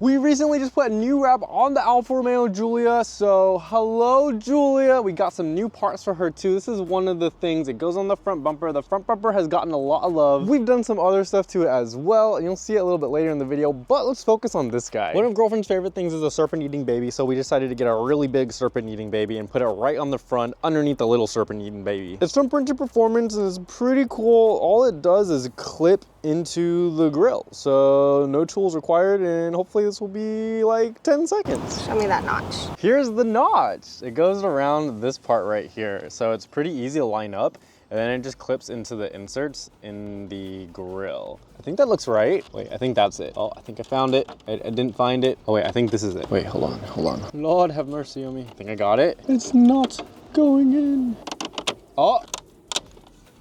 We recently just put a new wrap on the Alfa Romeo Giulia, so hello Giulia. We got some new parts for her too. This is one of the things, it goes on the front bumper. The front bumper has gotten a lot of love. We've done some other stuff to it as well, and you'll see it a little bit later in the video, but let's focus on this guy. One of girlfriend's favorite things is a serpent-eating baby, so we decided to get a really big serpent-eating baby and put it right on the front underneath the little serpent-eating baby. It's from Printed Performance and it's pretty cool. All it does is clip into the grill, so no tools required, and hopefully this will be like 10 seconds. Show me that notch. Here's the notch. It goes around this part right here, so it's pretty easy to line up, and then it just clips into the inserts in the grill. I think that looks right. Wait, I think that's it. Oh, I think I found it. I didn't find it. Oh wait, I think this is it. Wait, hold on. Lord have mercy on me. I think I got it. It's not going in.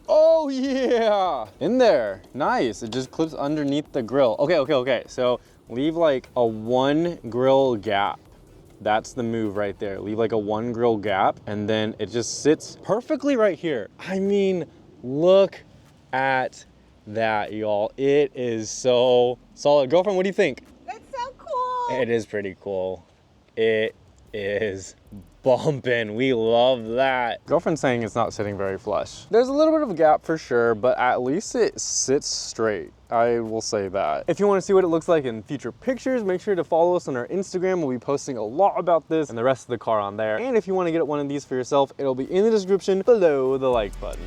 Oh yeah, in there, nice. It just clips underneath the grill. Okay. So leave like a 1 grill gap. That's the move right there. Leave like a 1 grill gap, and then it just sits perfectly right here. I mean, look at that, y'all. It is so solid. Girlfriend, what do you think? That's so cool. It is pretty cool. It is bumping. We love that. Girlfriend's saying it's not sitting very flush. There's a little bit of a gap for sure, but at least it sits straight. I will say that. If you want to see what it looks like in future pictures, make sure to follow us on our Instagram. We'll be posting a lot about this and the rest of the car on there. And if you want to get one of these for yourself, it'll be in the description below the like button.